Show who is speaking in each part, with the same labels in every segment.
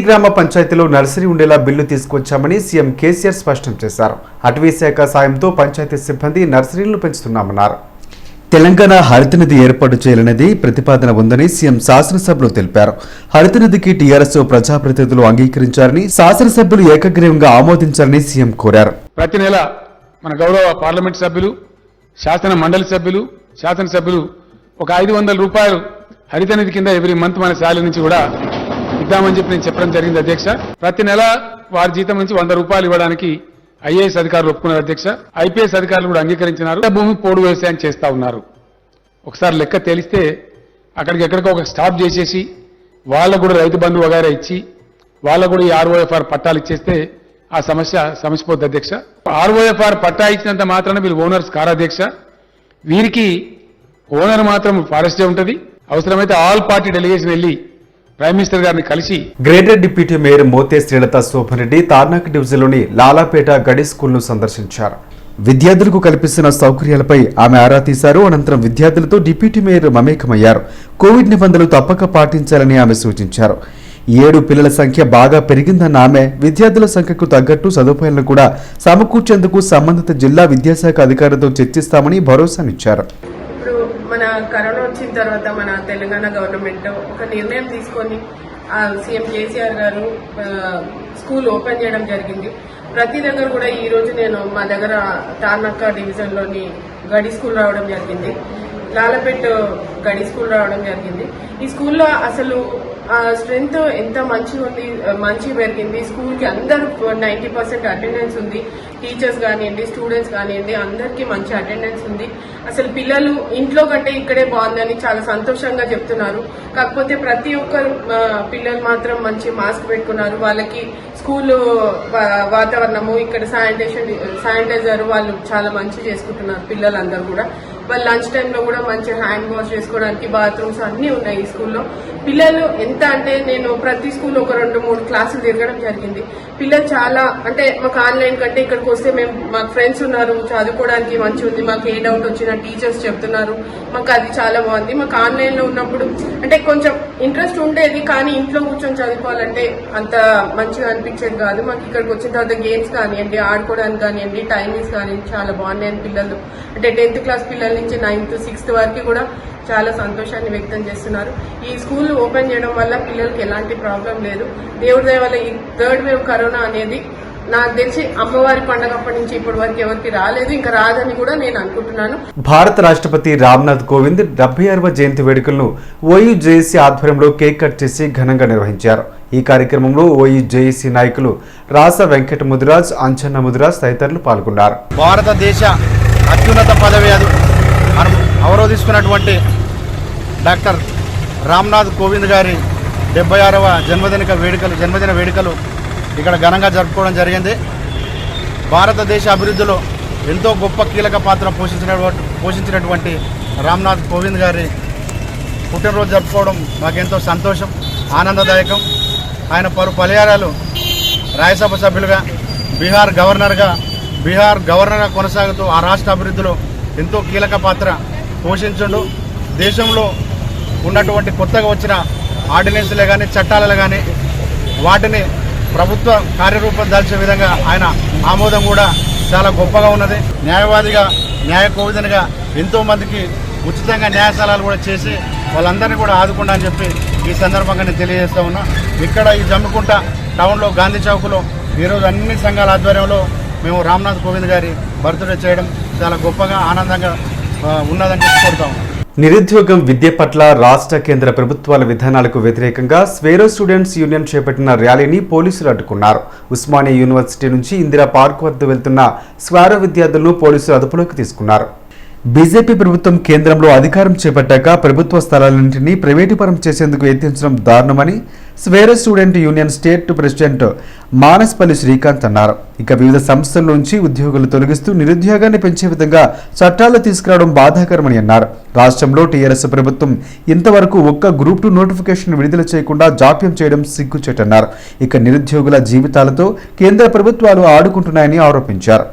Speaker 1: గ్రామ పంచాయతీలో నర్సరీ ఉండేలా బిల్లు తీసుకొచ్చామని సీఎం కేసీఆర్ స్పష్టం చేశారు. అటవీ శాఖ సాయంతో పంచాయతీ సిబ్బంది నర్సరీలను పెంచుతున్నామన్నారు. తెలంగాణ హరితనిధి ఏర్పాటు చేయాలనేది ప్రతిపాదన ఉందని సీఎం శాసనసభలో తెలిపారు. హరితనిధికి టీఆర్ఎస్ ప్రజాప్రతినిధులు అంగీకరించారని, శాసనసభ్యులు ఏకగ్రీవంగా ఆమోదించారని సీఎం కోరారు.
Speaker 2: ప్రతి నెల మన గౌరవ పార్లమెంట్ సభ్యులు, శాసన మండలి సభ్యులు, శాసనసభ్యులు ఒక 500 రూపాయలు హరితనిధి కింద ఎవ్రీ మంత్ మన శాలరీ నుంచి కూడా ఇద్దామని చెప్పి నేను చెప్పడం జరిగింది అధ్యక్ష. ప్రతి నెల వారి జీతం నుంచి 100 రూపాయలు ఇవ్వడానికి ఐఏఎస్ అధికారులు ఒప్పుకున్నారు అధ్యక్ష. ఐపీఎస్ అధికారులు కూడా అంగీకరించినారు. భూమి పోడు వ్యవసాయం చేస్తా ఉన్నారు. ఒకసారి లెక్క తేలిస్తే అక్కడికి ఎక్కడికో ఒక స్టాప్ చేసేసి వాళ్ళకు కూడా రైతు బంధు వగైరా ఇచ్చి వాళ్ళకు కూడా ఈ ఆర్ఓఎఫ్ఆర్ పట్టాలు ఇచ్చేస్తే ఆ సమస్యపోద్ది అధ్యక్ష. ఆర్ఓఎఫ్ఆర్ పట్టా ఇచ్చినంత మాత్రాన వీళ్ళు ఓనర్స్ కారు అధ్యక్ష. వీరికి ఓనర్ మాత్రం ఫారెస్టే ఉంటుంది. అవసరమైతే ఆల్ పార్టీ డెలిగేషన్ వెళ్లి ప్రైమ్ మినిస్టర్ గారిని కలిసి.
Speaker 1: Greater deputy mayor Mothe Srilatha Shoban Reddy Tarnaka డివిజన్లోని లాలాపేట గడి స్కూల్ను సందర్శించారు. విద్యార్థులకు కల్పిస్తున్న సౌకర్యాలపై ఆమె ఆరా తీశారు. అనంతరం విద్యార్థులతో డిప్యూటీ మేయర్ మమేకమయ్యారు. కోవిడ్ నిబంధనలు తప్పక పాటించాలని ఆమె సూచించారు. 7 పిల్లల సంఖ్య బాగా పెరిగిందన్న ఆమె విద్యార్థుల సంఖ్యకు తగ్గట్టు సదుపాయాలను కూడా సమకూర్చేందుకు సంబంధిత జిల్లా విద్యాశాఖ అధికారులతో చర్చిస్తామని భరోసానిచ్చారు.
Speaker 3: మన కరోనా వచ్చిన తర్వాత మన తెలంగాణ గవర్నమెంట్ ఒక నిర్ణయం తీసుకొని సీఎం కేసీఆర్ గారు స్కూల్ ఓపెన్ చేయడం జరిగింది. ప్రతి దగ్గర కూడా ఈ రోజు నేను మా దగ్గర తార్నాక డివిజన్లోని గడి స్కూల్ రావడం జరిగింది, లాలపేట గడి స్కూల్ రావడం జరిగింది. ఈ స్కూల్లో అసలు స్ట్రెంగ్త్ ఎంత మంచి పెరిగింది. స్కూల్కి అందరూ 90% అటెండెన్స్ ఉంది. టీచర్స్ కానివ్వండి, స్టూడెంట్స్ కానివ్వండి, అందరికీ మంచి అటెండెన్స్ ఉంది. అసలు పిల్లలు ఇంట్లో కంటే ఇక్కడే బాగుందని చాలా సంతోషంగా చెప్తున్నారు. కాకపోతే ప్రతి ఒక్కరు పిల్లలు మాత్రం మంచి మాస్క్ పెట్టుకున్నారు. వాళ్ళకి స్కూల్ వాతావరణము, ఇక్కడ శానిటైజర్ వాళ్ళు చాలా మంచి చేసుకుంటున్నారు. పిల్లలందరూ కూడా వాళ్ళు లంచ్ టైంలో కూడా మంచి హ్యాండ్ వాష్ చేసుకోవడానికి బాత్రూమ్స్ అన్నీ ఉన్నాయి ఈ స్కూల్లో. పిల్లలు ఎంత అంటే నేను ప్రతి స్కూల్లో ఒక 2-3 క్లాసులు తిరగడం జరిగింది. పిల్లలు చాలా అంటే మాకు ఆన్లైన్ కంటే ఇక్కడికి వస్తే మాకు ఫ్రెండ్స్ ఉన్నారు, చదువుకోవడానికి మంచి ఉంది, మాకు ఏ డౌట్ వచ్చినా టీచర్స్ చెప్తున్నారు, మాకు అది చాలా బాగుంది. మాకు ఆన్లైన్ లో ఉన్నప్పుడు అంటే కొంచెం ఇంట్రెస్ట్ ఉండేది, కానీ ఇంట్లో కూర్చొని చదువుకోవాలంటే అంత మంచిగా అనిపించేది కాదు. మాకు ఇక్కడికి వచ్చిన తర్వాత గేమ్స్ కానివ్వండి, ఆడుకోవడానికి కానివ్వండి, టైమింగ్స్ కానివ్వండి చాలా బాగున్నాయని పిల్లలు అంటే 10th క్లాస్ పిల్లల నుంచి 9th 6th వరకు కూడా చాలా సంతోషాన్ని వ్యక్తం చేస్తున్నారు. ఈ స్కూల్ ఓపెన్ చేయడం వల్ల పిల్లలకి ఎలాంటి ప్రాబ్లం లేదు. దేవుడి దయ వల్ల ఈ 3rd వేవ్ కరోనా అనేది నాకు తెలిసి అమ్మవారి పండుగప్పటి నుంచి ఇప్పటి వరకు ఎవరికి రాలేదు, ఇంకా రాదని కూడా నేను అనుకుంటున్నాను.
Speaker 1: భారత రాష్ట్రపతి రామ్నాథ్ కోవింద్ 76వ జయంతి వేడుకలను ఓయూజేఏసీ ఆధ్వర్యంలో కేక్ కట్ చేసి ఘనంగా నిర్వహించారు. ఈ కార్యక్రమంలో ఓయూజేఏసీ నాయకులు రాస వెంకట ముదిరాజ్, అంచన్న ముదిరాజ్ తదితరులు పాల్గొన్నారు.
Speaker 4: భారతదేశ అత్యున్నత పదవి అవరోధిస్తున్నటువంటి డాక్టర్ రామ్నాథ్ కోవింద్ గారి 76వ జన్మదిన వేడుకలు ఇక్కడ ఘనంగా జరుపుకోవడం జరిగింది. భారతదేశ అభివృద్ధిలో ఎంతో గొప్ప కీలక పాత్ర పోషించినటువంటి రామ్నాథ్ కోవింద్ గారి పుట్టినరోజు జరుపుకోవడం మాకెంతో సంతోషం, ఆనందదాయకం. ఆయన పర్యాయాలు రాజ్యసభ సభ్యులుగా, బీహార్ గవర్నర్గా కొనసాగుతూ ఆ రాష్ట్ర అభివృద్ధిలో ఎంతో కీలక పాత్ర పోషించుండు. దేశంలో ఉన్నటువంటి కొత్తగా వచ్చిన ఆర్డినెన్స్లే కానీ, చట్టాలే కానీ వాటిని ప్రభుత్వ కార్యరూపం దాల్చే విధంగా ఆయన ఆమోదం కూడా చాలా గొప్పగా ఉన్నది. న్యాయవాదిగా, న్యాయ కోవిదనిగా ఎంతో మందికి ఉచితంగా న్యాయస్థానాలు కూడా చేసి వాళ్ళందరినీ కూడా ఆదుకున్నా అని చెప్పి ఈ సందర్భంగా నేను తెలియజేస్తా ఉన్నా. ఇక్కడ ఈ జమ్మికుంట టౌన్లో గాంధీ చౌక్లో ఈరోజు అన్ని సంఘాల ఆధ్వర్యంలో మేము రామ్నాథ్ కోవింద్ గారి బర్త్డే చేయడం చాలా గొప్పగా, ఆనందంగా ఉన్నదని కోరుతాము.
Speaker 1: నిరుద్యోగం, విద్య పట్ల రాష్ట్ర కేంద్ర ప్రభుత్వాల విధానాలకు వ్యతిరేకంగా స్వేరో స్టూడెంట్స్ యూనియన్ చేపట్టిన ర్యాలీని పోలీసులు అడ్డుకున్నారు. ఉస్మానియా యూనివర్సిటీ నుంచి ఇందిరా పార్క్ వద్ద వెళ్తున్న స్వేరో విద్యార్థులను పోలీసులు అదుపులోకి తీసుకున్నారు. బీజేపీ ప్రభుత్వం కేంద్రంలో అధికారం చేపట్టాక ప్రభుత్వ స్థలాలన్నింటినీ ప్రైవేటీకరణ చేసేందుకు యత్నించడం దారుణమని Swaero student union state president Manaspalli Srikanth అన్నారు. ఇక వివిధ సంస్థల నుంచి ఉద్యోగులు తొలగిస్తూ నిరుద్యోగాన్ని పెంచే విధంగా చట్టాలు తీసుకురావడం బాధాకరమని అన్నారు. రాష్ట్రంలో టీఆర్ఎస్ ప్రభుత్వం ఇంతవరకు ఒక్క గ్రూప్ 2 నోటిఫికేషన్ విడుదల చేయకుండా జాప్యం చేయడం సిగ్గుచేటన్నారు. ఇక నిరుద్యోగుల జీవితాలతో కేంద్ర ప్రభుత్వాలు ఆడుకుంటున్నాయని ఆరోపించారు.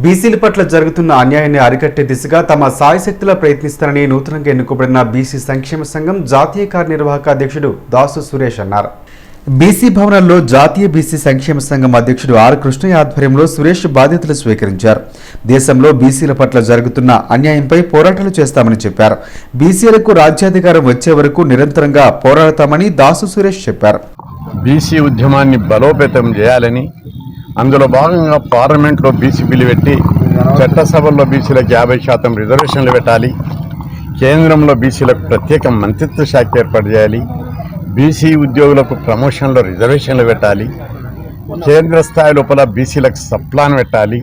Speaker 1: బీసీల పట్ల జరుగుతున్న అన్యాయాన్ని అరికట్టే దిశగా తమ సాయశక్తులా ప్రయత్నిస్తారని నూతనంగా ఎన్నుకోబడిన బీసీ సంక్షేమ సంఘం జాతీయ కార్యనిర్వాహక అధ్యక్షుడు దాసు సురేష్ అన్నారు. బీసీ భవనంలో జాతీయ బీసీ సంక్షేమ సంఘం అధ్యక్షుడు ఆర్ కృష్ణయ్య ఆధ్వర్యంలో సురేష్ బాధ్యతలు స్వీకరించారు. దేశంలో బీసీల పట్ల జరుగుతున్న అన్యాయంపై పోరాటాలు చేస్తామని చెప్పారు. బీసీలకు రాజ్యాధికారం వచ్చే వరకు నిరంతరంగా పోరాడతామని దాసు సురేష్ చెప్పారు.
Speaker 5: బీసీ ఉద్యమాన్ని బలోపేతం చేయాలని, అందులో భాగంగా పార్లమెంట్లో బీసీ బిల్లు పెట్టి చట్టసభల్లో బీసీలకు 50% రిజర్వేషన్లు పెట్టాలి, కేంద్రంలో బీసీలకు ప్రత్యేక మంత్రిత్వ శాఖ ఏర్పాటు చేయాలి, బీసీ ఉద్యోగులకు ప్రమోషన్లో రిజర్వేషన్లు పెట్టాలి, కేంద్ర స్థాయి లోపల బీసీలకు సప్లాన్ పెట్టాలి,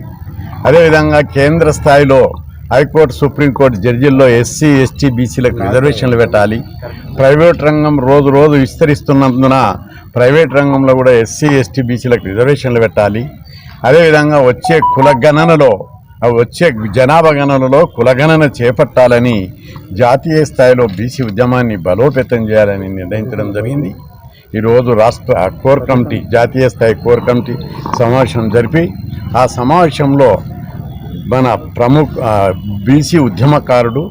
Speaker 5: అదేవిధంగా కేంద్ర స్థాయిలో హైకోర్టు సుప్రీంకోర్టు జడ్జిల్లో ఎస్సీ ఎస్టీ బీసీలకు రిజర్వేషన్లు పెట్టాలి, ప్రైవేట్ రంగం రోజు రోజు విస్తరిస్తున్నందున ప్రైవేట్ రంగంలో కూడా ఎస్సీ ఎస్టీ బీసీలకు రిజర్వేషన్లు పెట్టాలి, అదేవిధంగా వచ్చే కులగణనలో వచ్చే జనాభా గణనలో కులగణన చేపట్టాలని జాతీయ స్థాయిలో బీసీ ఉద్యమాన్ని బలోపేతం చేయాలని నిర్ణయించడం జరిగింది. ఈరోజు రాష్ట్ర కోర్ కమిటీ, జాతీయ స్థాయి కోర్ కమిటీ సమావేశం జరిపి ఆ సమావేశంలో మన ప్రముఖ బీసీ ఉద్యమకారుడు,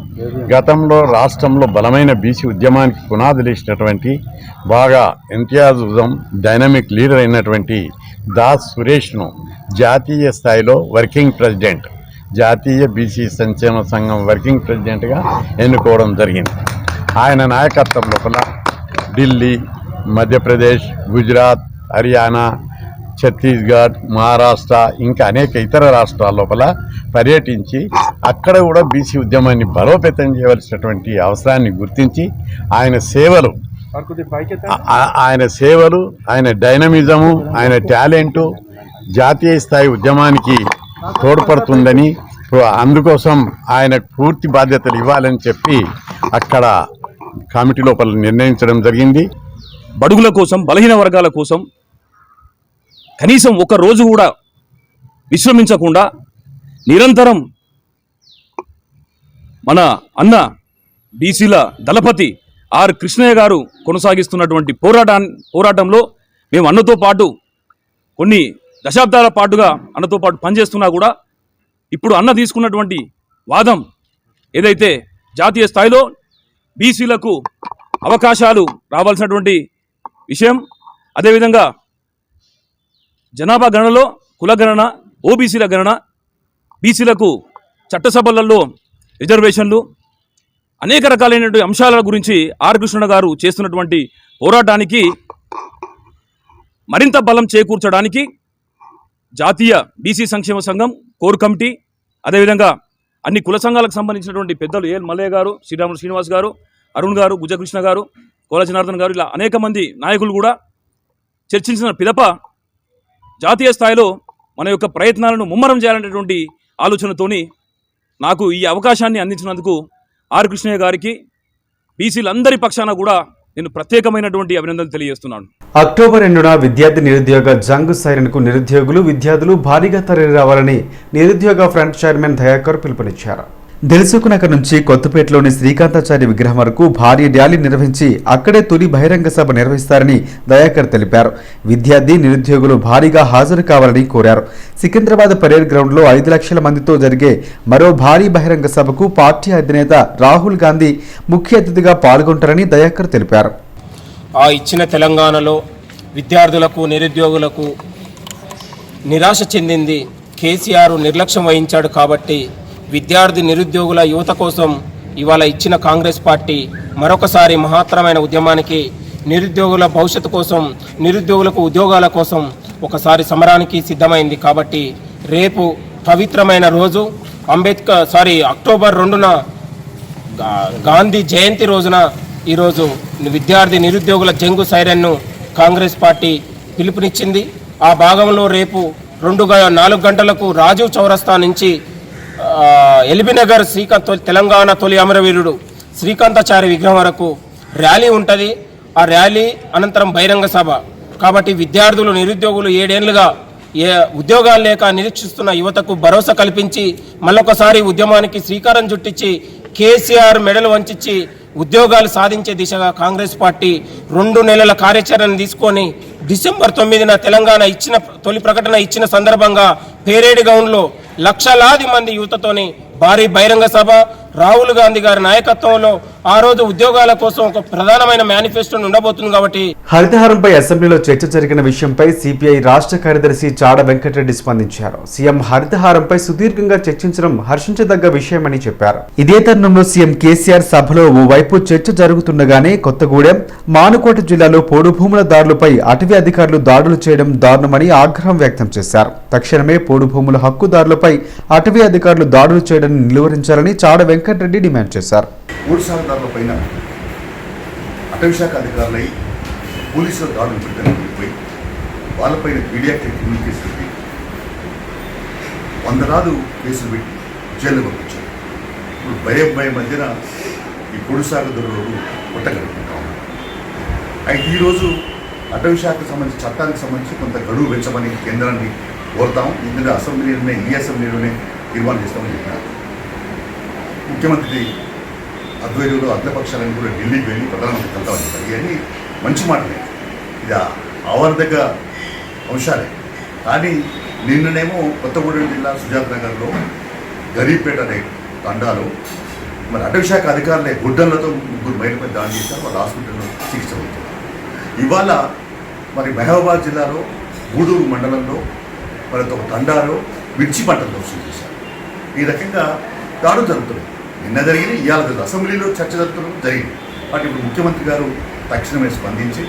Speaker 5: గతంలో రాష్ట్రంలో బలమైన బీసీ ఉద్యమానికి పునాదులు వేసినటువంటి బాగా ఎంతయాజం డైనమిక్ లీడర్ అయినటువంటి దాస్ సురేష్ను జాతీయ స్థాయిలో వర్కింగ్ ప్రెసిడెంట్, జాతీయ బీసీ సంక్షేమ సంఘం వర్కింగ్ ప్రెసిడెంట్గా ఎన్నుకోవడం జరిగింది. ఆయన నాయకత్వం లోపల ఢిల్లీ, మధ్యప్రదేశ్, గుజరాత్, హర్యానా, ఛత్తీస్గఢ్, మహారాష్ట్ర ఇంకా అనేక ఇతర రాష్ట్రాల లోపల పర్యటించి అక్కడ కూడా బీసీ ఉద్యమాన్ని బలోపేతం చేయవలసినటువంటి అవసరాన్ని గుర్తించి ఆయన సేవలు, ఆయన డైనమిజము, ఆయన టాలెంటు జాతీయ స్థాయి ఉద్యమానికి తోడ్పడుతుందని, అందుకోసం ఆయనకు పూర్తి బాధ్యతలు ఇవ్వాలని చెప్పి అక్కడ కమిటీ లోపల నిర్ణయించడం జరిగింది.
Speaker 6: బడుగుల కోసం, బలహీన వర్గాల కోసం కనీసం ఒక రోజు కూడా విశ్రమించకుండా నిరంతరం మన అన్న బీసీల దళపతి ఆర్ కృష్ణయ్య గారు కొనసాగిస్తున్నటువంటి పోరాటంలో మేము అన్నతో పాటు కొన్ని దశాబ్దాల పాటుగా అన్నతో పాటు పనిచేస్తున్నా కూడా ఇప్పుడు అన్న తీసుకున్నటువంటి వాదం ఏదైతే జాతీయ స్థాయిలో బీసీలకు అవకాశాలు రావాల్సినటువంటి విషయం, అదేవిధంగా జనాభా గణనలో కులగణన, ఓబీసీల గణన, బీసీలకు చట్టసభలలో రిజర్వేషన్లు, అనేక రకాలైనటువంటి అంశాల గురించి ఆర్ కృష్ణ గారు చేస్తున్నటువంటి పోరాటానికి మరింత బలం చేకూర్చడానికి జాతీయ బీసీ సంక్షేమ సంఘం కోర్ కమిటీ, అదేవిధంగా అన్ని కుల సంఘాలకు సంబంధించినటువంటి పెద్దలు ఏఎల్ మల్లయ్య గారు, శ్రీరాములు శ్రీనివాస్ గారు, అరుణ్ గారు, గుజ్జకృష్ణ గారు, కోల జనార్దన్ గారు, ఇలా అనేక మంది నాయకులు కూడా చర్చించిన పిదప జాతీయ స్థాయిలో మన యొక్క ప్రయత్నాలను ముమ్మరం చేయాలనేటువంటి ఆలోచనతోని నాకు ఈ అవకాశాన్ని అందించినందుకు ఆర్ కృష్ణయ్య గారికి బీసీలందరి పక్షాన కూడా నేను ప్రత్యేకమైనటువంటి అభినందనలు తెలియజేస్తున్నాను.
Speaker 1: అక్టోబర్ 2న విద్యార్థి నిరుద్యోగ జంగ్ సైరన్కు నిరుద్యోగులు, విద్యార్థులు భారీగా తరలి రావాలని నిరుద్యోగ ఫ్రంట్ చైర్మన్ దయాకర్ పిలుపునిచ్చారు. దిల్సుఖ్నగర్ నుంచి కొత్తపేటలోని శ్రీకాంతాచారి విగ్రహం వరకు భారీ ర్యాలీ నిర్వహించి అక్కడే తొలి బహిరంగ సభ నిర్వహిస్తారని దయాకర్ తెలిపారు. విద్యార్థి, నిరుద్యోగులు భారీగా హాజరు కావాలని కోరారు. సికింద్రాబాద్ పరేడ్ గ్రౌండ్లో 5 లక్షల మందితో జరిగే మరో భారీ బహిరంగ సభకు పార్టీ అధినేత రాహుల్ గాంధీ ముఖ్య అతిథిగా పాల్గొంటారని దయాకర్ తెలిపారు.
Speaker 7: ఆ ఇచ్చిన తెలంగాణలో విద్యార్థులకు, నిరుద్యోగులకు నిరాశ చెందింది. కేసీఆర్ నిర్లక్ష్యం వహించాడు కాబట్టి విద్యార్థి, నిరుద్యోగుల యువత కోసం ఇవాళ ఇచ్చిన కాంగ్రెస్ పార్టీ మరొకసారి మహత్తరమైన ఉద్యమానికి, నిరుద్యోగుల భవిష్యత్తు కోసం, నిరుద్యోగులకు ఉద్యోగాల కోసం ఒకసారి సమరానికి సిద్ధమైంది. కాబట్టి రేపు పవిత్రమైన రోజు అక్టోబర్ 2న గాంధీ జయంతి రోజున ఈరోజు విద్యార్థి, నిరుద్యోగుల జంగు సైరన్ను కాంగ్రెస్ పార్టీ పిలుపునిచ్చింది. ఆ భాగంలో రేపు 4 గంటలకు రాజీవ్ చౌరస్తా నుంచి ఎల్బీనగర్ తెలంగాణ తొలి అమరవీరుడు శ్రీకాంతాచారి విగ్రహం వరకు ర్యాలీ ఉంటుంది. ఆ ర్యాలీ అనంతరం బహిరంగ సభ. కాబట్టి విద్యార్థులు, నిరుద్యోగులు 7 ఏళ్లుగా ఉద్యోగాలు లేక నిరీక్షిస్తున్న యువతకు భరోసా కల్పించి మళ్ళొకసారి ఉద్యమానికి శ్రీకారం చుట్టించి కేసీఆర్ మెడలు వంచి ఉద్యోగాలు సాధించే దిశగా కాంగ్రెస్ పార్టీ 2 నెలల కార్యాచరణ తీసుకొని డిసెంబర్ 9న తెలంగాణ తొలి ప్రకటన ఇచ్చిన సందర్భంగా పేరేడ్ గ్రౌండ్లో లక్షలాది మంది యువతతోని భారీ బహిరంగ సభ, రాహుల్ గాంధీ గారి నాయకత్వంలో ఆ రోజు ఉద్యోగాల కోసం ఒక ప్రధానమైన మేనిఫెస్టో ఉండబోతుంది. కాబట్టి
Speaker 1: హరితహారంపై అసెంబ్లీలో చర్చ జరిగిన విషయంపై సిపిఐ రాష్ట్ర కార్యదర్శి చాడ వెంకటరెడ్డి స్పందించారు. సీఎం హరితహారంపై సుదీర్ఘంగా చర్చించడం హర్షించదగ్గ విషయమని చెప్పారు. ఇదే తరుణంలో సీఎం కేసీఆర్ సభలో ఓవైపు చర్చ జరుగుతుండగానే కొత్తగూడెం, మానుకోట జిల్లాలో పోడు భూముల దారులపై అటవీ అధికారులు దాడులు చేయడం దారుణమని ఆగ్రహం వ్యక్తం చేశారు. తక్షణమే పోడు భూముల హక్కుదారులపై అటవీ అధికారులు దాడులు చేయడాన్ని నిలువరించాలని చాడ వెంకటరెడ్డి డిమాండ్ చేశారు.
Speaker 8: మూడుసార్ల పైన అటవీశాఖ అధికారులై పోలీసుల దాడులు పెట్టడానికి పోయి వాళ్ళపైన పీడియాట్రిక్ క్రిమినల్ కేసులు పెట్టి వందలాది కేసులు పెట్టి జైలు పంపించారు. ఇప్పుడు భయం మధ్యన ఈ పొడిసాగ దొరలు కొట్టగలుగుతా ఉన్నారు. అయితే ఈరోజు అటవీశాఖకు సంబంధించి చట్టానికి సంబంధించి కొంత గడువు పెంచమని కేంద్రాన్ని కోరుతాం. ఇందులో అసెంబ్లీలోనే అసెంబ్లీలోనే తీర్మానం చేస్తామని చెప్పినారు. ముఖ్యమంత్రి ఆధ్వర్యంలో అఖిలపక్షాలను కూడా ఢిల్లీకి వెళ్ళి ప్రధానమంత్రి కలుద్దామని చెప్పారు. ఇవన్నీ మంచి మాటలే, ఇది ఆవర్ధక అంశాలే. కానీ నిన్ననేమో కొత్తగూడెం జిల్లా సుజాత నగర్లో గరీపేట అనే తండాలో మరి అటవీశాఖ అధికారులే గుడ్డలతో ముగ్గురు బయటపై దాడి చేశారు. వాళ్ళ హాస్పిటల్లో చికిత్స అవుతున్నారు. ఇవాళ మరి మహబూబాబాద్ జిల్లాలో గూడూరు మండలంలో మరి ఒక తండాలో మిర్చి పంటలు దోషం చేశారు. ఈ రకంగా దాడులు జరుగుతున్నాయి. నిన్న జరిగింది, ఇవాళ జరుగుతుంది. అసెంబ్లీలో చర్చ జరుగుతున్నది జరిగింది. కాబట్టి ఇప్పుడు ముఖ్యమంత్రి గారు తక్షణమే స్పందించి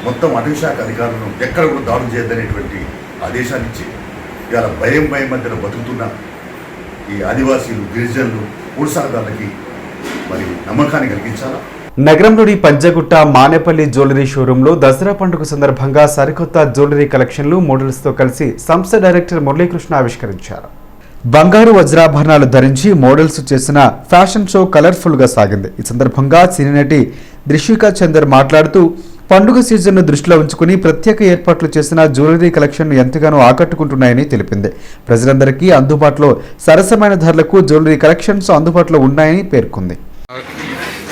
Speaker 8: మొత్తం అటవీశాఖ అధికారులను ఎక్కడ కూడా దాడులు చేయద్దనేటువంటి ఆదేశాలు ఇచ్చి ఇవాళ భయం మధ్యలో బతుకుతున్న ఈ ఆదివాసీలు, గిరిజనులు, పూడసాగదారులకి మరి నమ్మకాన్ని కలిగించాలా.
Speaker 1: నగరంలోని పంజగుట్ట మానేపల్లి జ్యువెలరీ షోరూంలో దసరా పండుగ సందర్భంగా సరికొత్త జ్యువెలరీ కలెక్షన్లు మోడల్స్తో కలిసి సంస్థ డైరెక్టర్ మురళీకృష్ణ ఆవిష్కరించారు. బంగారు వజ్రాభరణాలు ధరించి మోడల్స్ చేసిన ఫ్యాషన్ షో కలర్ఫుల్ గా సాగింది. ఈ సందర్భంగా సినీ నటి దృశ్వికా చందర్ మాట్లాడుతూ పండుగ సీజన్ను దృష్టిలో ఉంచుకుని ప్రత్యేక ఏర్పాట్లు చేసిన జ్యువెలరీ కలెక్షన్ ఎంతగానో ఆకట్టుకుంటున్నాయని తెలిపింది. ప్రజలందరికీ అందుబాటులో సరసమైన ధరలకు జ్యువెలరీ కలెక్షన్స్ అందుబాటులో ఉన్నాయని పేర్కొంది.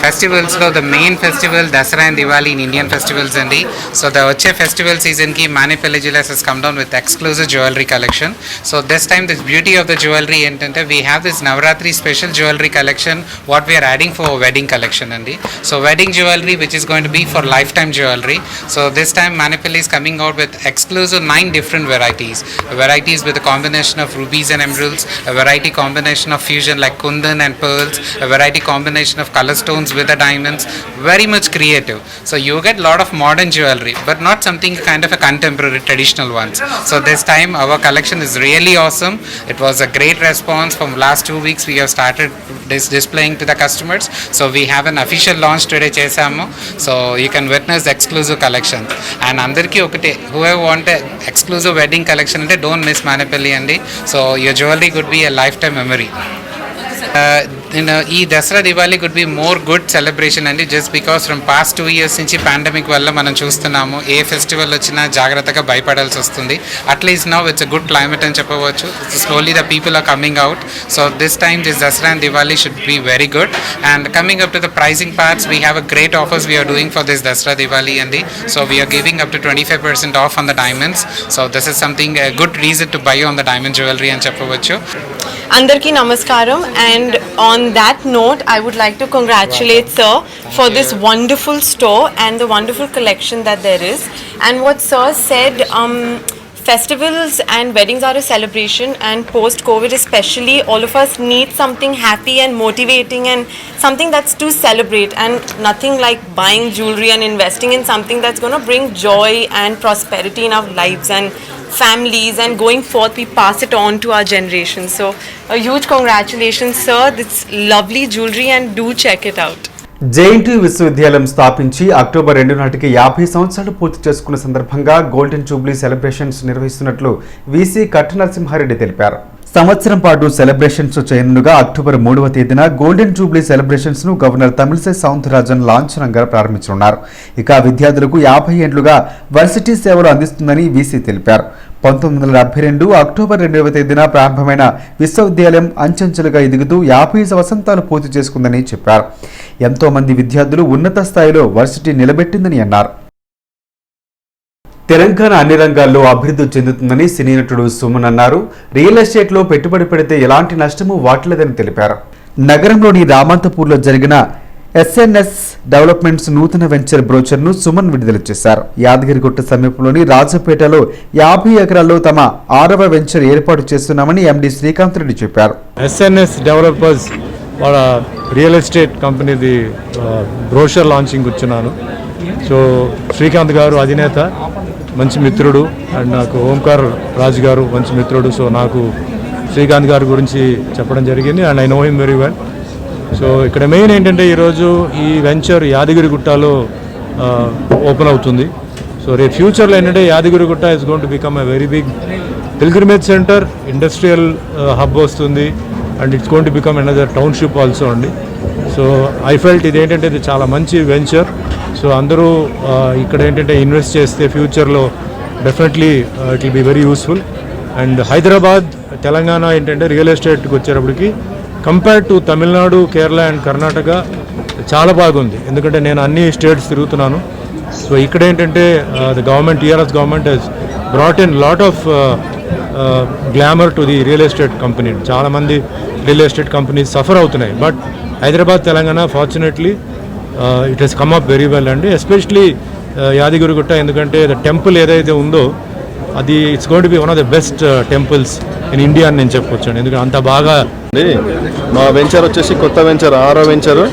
Speaker 9: festivals lo the main festival Dasara and Diwali in Indian festivals andi. So the వచ్చే festival season ki Manipalli Jewellers has come down with exclusive jewelry collection. So this time the beauty of the jewelry entante we have this Navratri special jewelry collection what we are adding for wedding collection andi. So wedding jewelry which is going to be for lifetime jewelry. So this time Manipalli is coming out with exclusive 9 different varieties. Varieties with a combination of rubies and emeralds, a variety combination of fusion like kundan and pearls, a variety combination of color stones with the diamonds, very much creative. So you get lot of modern jewelry but not something kind of a contemporary traditional ones. So this time our collection is really awesome. It was a great response. From last 2 weeks we have started displaying to the customers. So we have an official launch today chesamu. So you can witness the exclusive collection. And andarki okate whoever want a exclusive wedding collection ante don't miss Manipalli andi. So your jewelry could be a lifetime memory. ఈ Dasara Diwali could be more good celebration అండి. Just because from past 2 years నుంచి pandemic వల్ల మనం చూస్తున్నాము ఏ festival వచ్చినా జాగ్రత్తగా భయపడాల్సి వస్తుంది. At least now it's a good climate అని చెప్పవచ్చు. Slowly the people are coming out. So this time this Dasara and Diwali should be very good. And coming up to the pricing parts we have a great offers we're doing for this Dasara Diwali అండి. So we are giving up to 25% off on the diamonds. So this is something good reason to buy on the diamond jewellery అని చెప్పవచ్చు.
Speaker 10: Andarki namaskaram, and on that note I would like to congratulate sir for this wonderful store and the wonderful collection that there is. And what sir said, festivals and weddings are a celebration, and post COVID especially all of us need something happy and motivating and something that's to celebrate, and nothing like buying jewelry and investing in something that's going to bring joy and prosperity in our lives and families, and going forth we pass it on to our generation. So a huge congratulations sir, this lovely jewelry, and do check it out.
Speaker 1: JNT విశ్వవిద్యాలయం స్థాపించి October 2 నాటికి 50 సంవత్సరాలు పూర్తి చేసుకున్న సందర్భంగా golden Jubilee celebrations నిర్వహిస్తున్నట్లు VC కట్ట నరసింహారెడ్డి తెలిపారు. సంవత్సరం పాటు సెలబ్రేషన్స్ చేయనుగా అక్టోబర్ 3వ తేదీన గోల్డెన్ జూబ్లీ సెలబ్రేషన్స్ ను గవర్నర్ తమిళిసై సౌందరరాజన్ లాంఛనంగా ప్రారంభించనున్నారు. ఇక విద్యార్థులకు 50 ఏళ్లుగా వర్సిటీ సేవలు అందిస్తుందని వీసీ తెలిపారు. 1972 అక్టోబర్ 2వ తేదీన ప్రారంభమైన విశ్వవిద్యాలయం అంచెంచెలుగా ఎదుగుతూ 50 వసంతాలు పూర్తి చేసుకుందని చెప్పారు. ఎంతో మంది విద్యార్థులు ఉన్నత స్థాయిలో వర్సిటీ నిలబెట్టిందని అన్నారు. తెలంగాణ అన్ని రంగాల్లో అభివృద్ధి చెందుతుందని సినీ నటుడు సుమన్ అన్నారు. రియల్ ఎస్టేట్లో పెట్టుబడి పెడితే ఎలాంటి నష్టమూ వాటిల్లదని తెలిపారు. నగరంలోని రామంతపూర్లో జరిగిన ఎస్ఎన్ఎస్ డెవలప్మెంట్స్ నూతన వెంచర్ బ్రోచర్ను సుమన్ విడుదల చేశారు. యాదగిరిగుట్ట సమీపంలోని రాజపేటలో 50 ఎకరాల్లో తమ 6వ వెంచర్ ఏర్పాటు చేస్తున్నామని ఎండి శ్రీకాంత్ రెడ్డి చెప్పారు.
Speaker 11: ఎస్ఎన్ఎస్ డెవలపర్స్ వాళ్ళ రియల్ ఎస్టేట్ కంపెనీది బ్రోషర్ లాంచింగ్ వచ్చున్నాను. సో శ్రీకాంత్ గారు అధినేత, మంచి మిత్రుడు, అండ్ నాకు ఓంకార్ రాజు గారు మంచి మిత్రుడు. సో నాకు శ్రీకాంత్ గారి గురించి చెప్పడం జరిగింది and I know him very well. So ఇక్కడ మెయిన్ ఏంటంటే ఈరోజు ఈ వెంచర్ యాదగిరిగుట్టలో ఓపెన్ అవుతుంది. సో రేపు ఫ్యూచర్లో ఏంటంటే Yadagirigutta is going to become a very big pilgrimage centre, industrial hub వస్తుంది and it's going to become another township also అండి. సో ఐ ఫెల్ట్ ఇదేంటంటే ఇది చాలా మంచి వెంచర్. సో అందరూ ఇక్కడ ఏంటంటే ఇన్వెస్ట్ చేస్తే ఫ్యూచర్లో definitely it will be very useful. And Hyderabad, Telangana ఏంటంటే రియల్ ఎస్టేట్కి వచ్చేటప్పటికి compared to Tamil Nadu, Kerala and Karnataka చాలా బాగుంది. ఎందుకంటే నేను అన్ని స్టేట్స్ తిరుగుతున్నాను. సో ఇక్కడ ఏంటంటే the government, TRS government has brought in lot of glamour to the real estate company. చాలామంది రియల్ ఎస్టేట్ కంపెనీస్ సఫర్ అవుతున్నాయి. But Hyderabad, Telangana fortunately it has come up very well అండి. ఎస్పెషలీ యాదగిరిగుట్ట, ఎందుకంటే ద టెంపుల్ ఏదైతే ఉందో అది it's going to be one of the best temples in India అని నేను చెప్పొచ్చు. ఎందుకంటే అంత బాగా
Speaker 12: మా వెంచర్ వచ్చేసి కొత్త వెంచర్, 6వ వెంచరు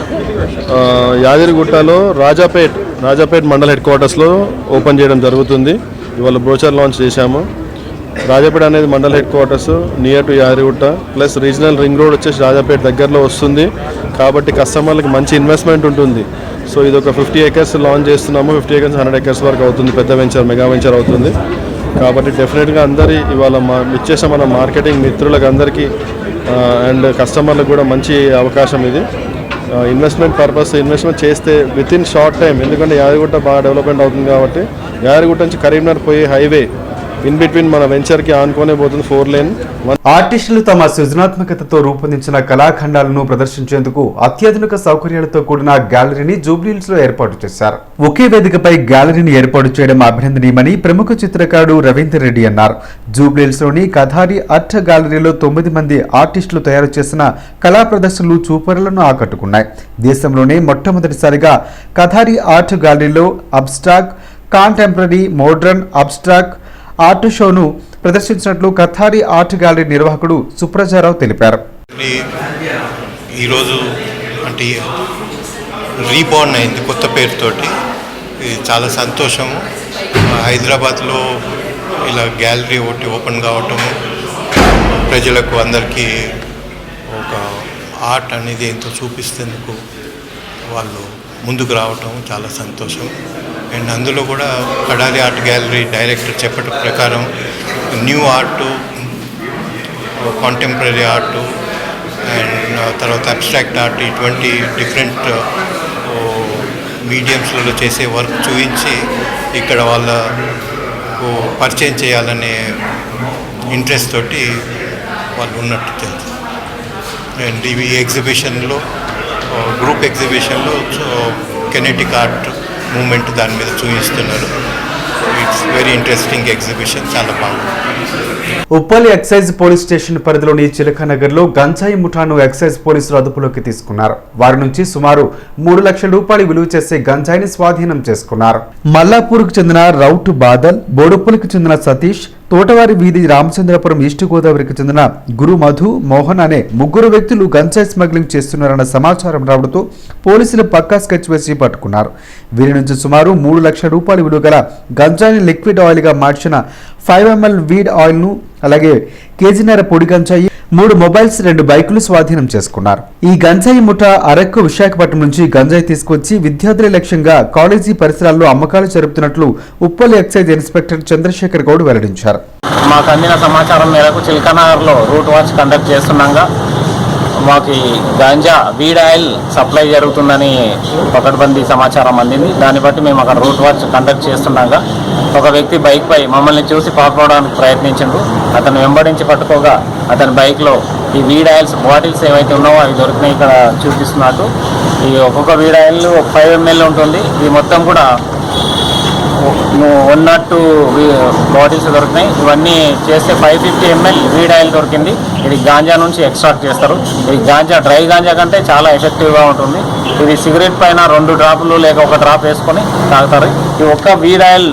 Speaker 12: యాదగిరిగుట్టలో రాజాపేట్ మండల్ హెడ్ క్వార్టర్స్లో ఓపెన్ చేయడం జరుగుతుంది. ఇవాళ బ్రోచర్ లాంచ్ చేశాము. రాజాపేట అనేది mandal head quarters near to Yadagirigutta, plus regional ring road వచ్చేసి రాజాపేట దగ్గరలో వస్తుంది. కాబట్టి కస్టమర్లకు మంచి ఇన్వెస్ట్మెంట్ ఉంటుంది. సో ఇది ఒక 50 acres లాంచ్ చేస్తున్నాము. 50 acres 100 acres వరకు అవుతుంది. పెద్ద వెంచర్, మెగా వెంచర్ అవుతుంది. కాబట్టి డెఫినెట్గా ఇవాళ ఇచ్చేసాం మన మార్కెటింగ్ మిత్రులకు అందరికీ అండ్ కస్టమర్లకు కూడా మంచి అవకాశం ఇది. ఇన్వెస్ట్మెంట్ చేస్తే విత్ ఇన్ షార్ట్ టైం, ఎందుకంటే యాదగిరిగుట్ట బాగా డెవలప్మెంట్ అవుతుంది కాబట్టి యాదగిరిగుట్ట నుంచి కరీంనగర్ పోయే హైవే ఇన్ బిట్వీన్ మన వెంచర్కి ఆనుకునే పోతుంది 4 lane.
Speaker 1: ఆర్టిస్టులు తమ సృజనాత్మకతతో రూపొందించిన కళాఖండాలను ప్రదర్శించేందుకు అత్యాధునిక సౌకర్యాలతో కూడిన గ్యాలరీని జూబ్లీహిల్స్ లో ఏర్పాటు చేశారు. ఒకే వేదికపై గ్యాలరీని ఏర్పాటు చేయడం అభినందనీయమని ప్రముఖ చిత్రకారుడు రవీందర్ రెడ్డి అన్నారు. జూబ్లీహిల్స్ లోని కథారి ఆర్ట్ గ్యాలరీలో 9 మంది ఆర్టిస్టులు తయారు చేసిన కళా ప్రదర్శనలు చూపరులను ఆకట్టుకున్నాయి. దేశంలోనే మొట్టమొదటిసారిగా కథారి ఆర్ట్ గ్యాలరీలో abstract, contemporary, modern, abstract art షోను ప్రదర్శించినట్లు కథారి ఆర్ట్ గ్యాలరీ నిర్వాహకుడు సుప్రజారావు తెలిపారు.
Speaker 13: ఈరోజు అంటే రీబార్న్ అయింది కొత్త పేరుతోటి, ఇది చాలా సంతోషము. హైదరాబాద్లో ఇలా గ్యాలరీ ఒకటి ఓపెన్ కావటము, ప్రజలకు అందరికీ ఒక ఆర్ట్ అనేది ఎంతో చూపిస్తేందుకు వాళ్ళు ముందుకు రావటం చాలా సంతోషం. అండ్ అందులో కూడా కడారి ఆర్ట్ గ్యాలరీ డైరెక్టర్ చెప్పడం ప్రకారం new art, contemporary art and తర్వాత అబ్స్ట్రాక్ట్ ఆర్ట్, ఇటువంటి డిఫరెంట్ మీడియంస్లలో చేసే వర్క్ చూపించి ఇక్కడ వాళ్ళ పరిచయం చేయాలనే ఇంట్రెస్ట్ తోటి వాళ్ళు ఉన్నట్టు తెలుసు. అండ్ ఈ ఎగ్జిబిషన్లో, గ్రూప్ ఎగ్జిబిషన్లో కెనెటిక్ ఆర్ట్ మూమెంట్ దాని మీద చూపిస్తున్నారు. ఇట్స్ వెరీ ఇంట్రెస్టింగ్ ఎగ్జిబిషన్, చాలా బాగుంది.
Speaker 1: ఉప్పల్ ఎక్సైజ్ పోలీస్ స్టేషన్ పరిధిలోని చిలకనగర్లో గంజాయి ముఠాను ఎక్సైజ్ పోలీసులు అదుపులోకి తీసుకున్నారు. వారి నుంచి సుమారు 3 లక్షల రూపాయలు విలువ చేసే గంజాయిని స్వాధీనం చేసుకున్నారు. మల్లాపూర్కు చెందిన రౌట్ బాదల్, బోడుప్పల్కి చెందిన సతీష్, తోటవారి వీధి రామచంద్రపురం ఈస్ట్ గోదావరికి చెందిన గురు మధు, మోహన్ అనే 3 వ్యక్తులు గంజాయి స్మగ్లింగ్ చేస్తున్నారన్న సమాచారం రావడంతో పోలీసులు పక్కా స్కెచ్ వేసి పట్టుకున్నారు. వీరి నుంచి సుమారు 3 లక్షల రూపాయల విలువ గల గంజాయిని లిక్విడ్ ఆయిల్ గా మార్చిన 5 ml వీడ్ ఆయిల్ ను, అలాగే కేజీన్నర పొడి గంజాయి, 3 మొబైల్స్, 2 బైకులు స్వాధీనం చేసుకున్నారు. ఈ గంజాయి ముఠా అరకు, విశాఖపట్నం నుంచి గంజాయి తీసుకొచ్చి విద్యార్థుల లక్ష్యంగా కాలేజీ పరిసరాల్లో అమ్మకాలు జరుపుతున్నట్లు ఉప్పల్ ఎక్సైజ్ ఇన్స్పెక్టర్ చంద్రశేఖర్ గౌడ్ వెల్లడించారు.
Speaker 14: మాకు అందిన సమాచారం మేరకు చిలకనగర్లో రూట్ వాచ్ కండక్ట్ చేస్తున్నాగా మాకు గాంజా వీడ్ ఆయిల్ సప్లై జరుగుతుందని పకడ్బందీ సమాచారం అందింది. దాన్ని బట్టి మేము అక్కడ రూట్ వాచ్ కండక్ట్ చేస్తున్నాగా ఒక వ్యక్తి బైక్పై మమ్మల్ని చూసి పారిపోవడానికి ప్రయత్నించిండు. అతను వెంబడించి పట్టుకోగా అతని బైక్లో ఈ వీడ్ ఆయిల్స్ బాటిల్స్ ఏవైతే ఉన్నావో అవి దొరికినాయి. ఇక్కడ చూపిస్తున్నట్టు ఈ ఒక్కొక్క వీడ్ ఆయిల్ 5 ml ఉంటుంది. ఇది మొత్తం కూడా ఉన్నట్టు బాటిల్స్ దొరికినాయి. ఇవన్నీ చేస్తే 550 ml వీడ్ ఆయిల్ దొరికింది. ఇది గాంజా నుంచి ఎక్స్ట్రాక్ట్ చేస్తారు. ఇది గాంజా డ్రై గాంజా కంటే చాలా ఎఫెక్టివ్గా ఉంటుంది. ఇది సిగరెట్ పైన 2 డ్రాపులు లేక 1 డ్రాప్ వేసుకొని తాగుతారు. ఈ ఒక్క వీడ్ ఆయిల్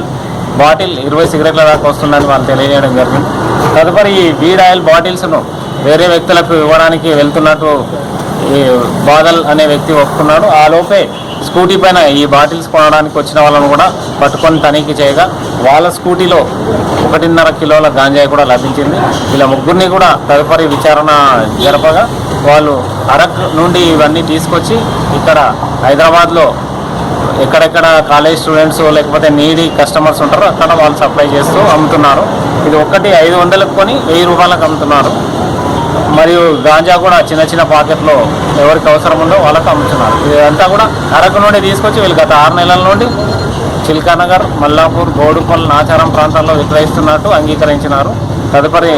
Speaker 14: బాటిల్ 20 సిగరెట్ల దాకా వస్తుందని వాళ్ళు తెలియజేయడం జరిగింది. తదుపరి ఈ వీడ్ ఆయిల్ బాటిల్స్ను వేరే వ్యక్తులకు ఇవ్వడానికి వెళ్తున్నట్టు ఈ బాదల్ అనే వ్యక్తి ఒప్పుకున్నాడు. ఆ లోపే స్కూటీ పైన ఈ బాటిల్స్ కొనడానికి వచ్చిన వాళ్ళను కూడా పట్టుకొని తనిఖీ చేయగా వాళ్ళ స్కూటీలో 1.5 కిలోల గాంజాయి కూడా లభించింది. ఇలా ముగ్గురిని కూడా తదుపరి విచారణ జరపగా వాళ్ళు అరక్ నుండి ఇవన్నీ తీసుకొచ్చి ఇక్కడ హైదరాబాద్లో ఎక్కడెక్కడ కాలేజ్ స్టూడెంట్స్ లేకపోతే నీడీ కస్టమర్స్ ఉంటారో అక్కడ వాళ్ళు సప్లై చేస్తూ అమ్ముతున్నారు. ఇది ఒక్కటి 500లకు కొని 1000 రూపాయలకు అమ్ముతున్నారు. మరియు గాంజా కూడా చిన్న చిన్న పాకెట్లో ఎవరికి అవసరం ఉందో వాళ్ళకి అమ్ముతున్నారు. ఇదంతా కూడా అరకు నుండి తీసుకొచ్చి వీళ్ళు గత 6 నెలల నుండి చిల్కానగర్, మల్లాపూర్, గోడుపల్, నాచారం ప్రాంతాల్లో విక్రయిస్తున్నట్టు అంగీకరించినారు. తదుపరి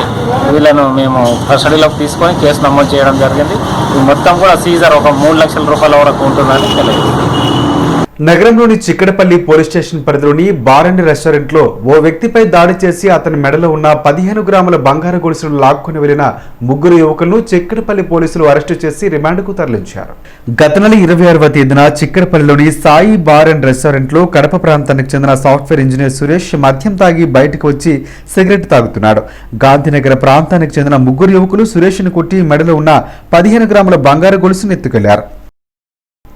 Speaker 14: వీళ్ళను మేము కస్టడీలోకి తీసుకొని కేసు నమోదు చేయడం జరిగింది. ఈ మొత్తం కూడా సీజర్ ఒక 3 లక్షల రూపాయల వరకు ఉంటుందని తెలియదు.
Speaker 1: నగరంలోని చిక్కడపల్లి పోలీస్ స్టేషన్ పరిధిలోని బార్ అండ్ రెస్టారెంట్లో ఓ వ్యక్తిపై దాడి చేసి అతని మెడలో ఉన్న 15 గ్రాముల బంగారు గొలుసును లాక్కొని వెళ్లిన 3 యువకులను చిక్కడపల్లి పోలీసులు అరెస్టు చేసి రిమాండ్కు తరలించారు. గత నెల 26వ తేదీన చిక్కడపల్లిలోని సాయి బార్ అండ్ రెస్టారెంట్లో కడప ప్రాంతానికి చెందిన సాఫ్ట్వేర్ ఇంజనీర్ సురేష్ మద్యం తాగి బయటకు వచ్చి సిగరెట్ తాగుతున్నాడు. గాంధీనగర్ ప్రాంతానికి చెందిన 3 యువకులు సురేష్ను కొట్టి మెడలో ఉన్న 15 గ్రాముల బంగారు గొలుసును ఎత్తుకెళ్లారు.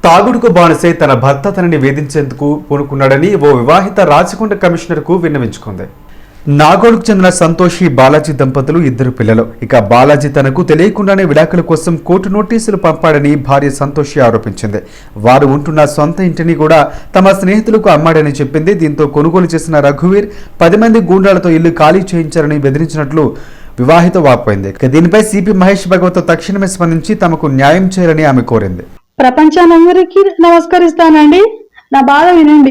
Speaker 1: తాగుడుకు బానిసై తన భర్త తనని వేధించేందుకు పూనుకున్నాడని ఓ వివాహిత రాచకొండ కమిషనర్కు విన్నవించుకుంది. నాగోడుకు చెందిన సంతోషి, బాలాజీ దంపతులు 2 పిల్లలు. ఇక బాలాజీ తనకు తెలియకుండానే విడాకుల కోసం కోర్టు నోటీసులు పంపాడని భార్య సంతోషి ఆరోపించింది. వారు ఉంటున్న సొంత ఇంటిని కూడా తమ స్నేహితులకు అమ్మాడని చెప్పింది. దీంతో కొనుగోలు చేసిన రఘువీర్ 10 మంది గూండాలతో ఇల్లు ఖాళీ చేయించారని బెదిరించినట్లు వివాహిత వాపోయింది. దీనిపై సిపి మహేష్ భగవత్ తక్షణమే స్పందించి తమకు న్యాయం చేయాలని ఆమె కోరింది.
Speaker 15: ప్రపంచానందరికీ నమస్కరిస్తానండి. నా బాధ వినండి.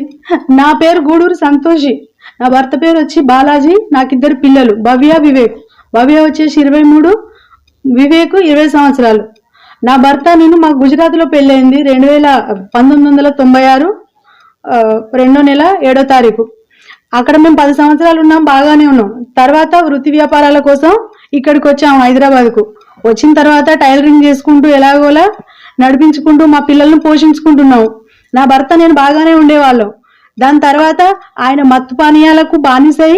Speaker 15: నా పేరు గూడూరు సంతోషి, నా భర్త పేరు వచ్చి బాలాజీ. నాకు 2 పిల్లలు, భవ్య, వివేక్. భవ్య వచ్చేసి 23, వివేక్ 20 సంవత్సరాలు. నా భర్త నేను మాకు గుజరాత్లో పెళ్ళయింది 1996 2వ నెల 7వ తారీఖు. అక్కడ మేము 10 సంవత్సరాలు ఉన్నాం, బాగానే ఉన్నాం. తర్వాత వృత్తి వ్యాపారాల కోసం ఇక్కడికి వచ్చాము హైదరాబాద్కు. వచ్చిన తర్వాత టైలరింగ్ చేసుకుంటూ ఎలాగోలా నడిపించుకుంటూ మా పిల్లలను పోషించుకుంటున్నాము. నా భర్త నేను బాగానే ఉండేవాళ్ళం. దాని తర్వాత ఆయన మత్తు పానీయాలకు బానిసై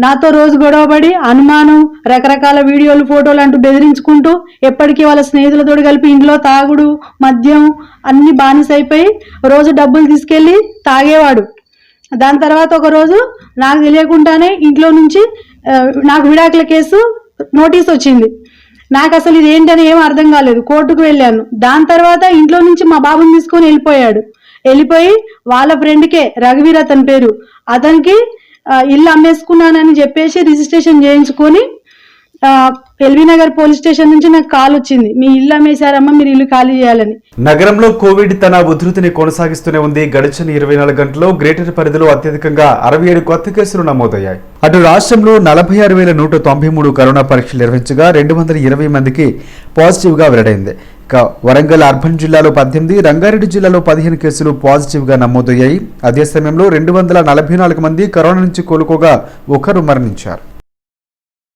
Speaker 15: నాతో రోజు గొడవపడి అనుమానం, రకరకాల వీడియోలు, ఫోటోలు అంటూ బెదిరించుకుంటూ ఎప్పటికీ వాళ్ళ స్నేహితులతో కలిపి ఇంట్లో తాగుడు, మద్యం అన్ని బానిసైపోయి రోజు డబ్బులు తీసుకెళ్లి తాగేవాడు. దాని తర్వాత ఒక రోజు నాకు తెలియకుండానే ఇంట్లో నుంచి నాకు విడాకుల కేసు నోటీస్ వచ్చింది. నాకు అసలు ఇది ఏంటని ఏం అర్థం కాలేదు. కోర్టుకు వెళ్ళాను. దాని తర్వాత ఇంట్లో నుంచి మా బాబుని తీసుకొని వెళ్ళిపోయి వాళ్ళ ఫ్రెండ్కే, రఘువీర్ అతని పేరు, అతనికి ఇల్లు అమ్మేసుకున్నానని చెప్పేసి రిజిస్ట్రేషన్ చేయించుకొని ఎల్బీ నగర్ పోలీస్ స్టేషన్ నుంచి నాకు కాల్ వచ్చింది, మీ ఇల్లు అమ్మేశారమ్మా, మీరు ఇల్లు ఖాళీ చేయాలని.
Speaker 1: నగరంలో కోవిడ్ తన ఉధృతిని కొనసాగిస్తూనే ఉంది. గడిచిన 24 గంటల్లో గ్రేటర్ పరిధిలో అత్యధికంగా 67 కొత్త కేసులు నమోదయ్యాయి. అటు రాష్ట్రంలో 46,193 కరోనా పరీక్షలు నిర్వహించగా 220 మందికి పాజిటివ్ గా వెల్లడైంది. ఇక వరంగల్ అర్బన్ జిల్లాలో 18, రంగారెడ్డి జిల్లాలో 15 కేసులు పాజిటివ్ గా నమోదయ్యాయి. అదే సమయంలో 244 మంది కరోనా నుంచి కోలుకోగా 1 మరణించారు.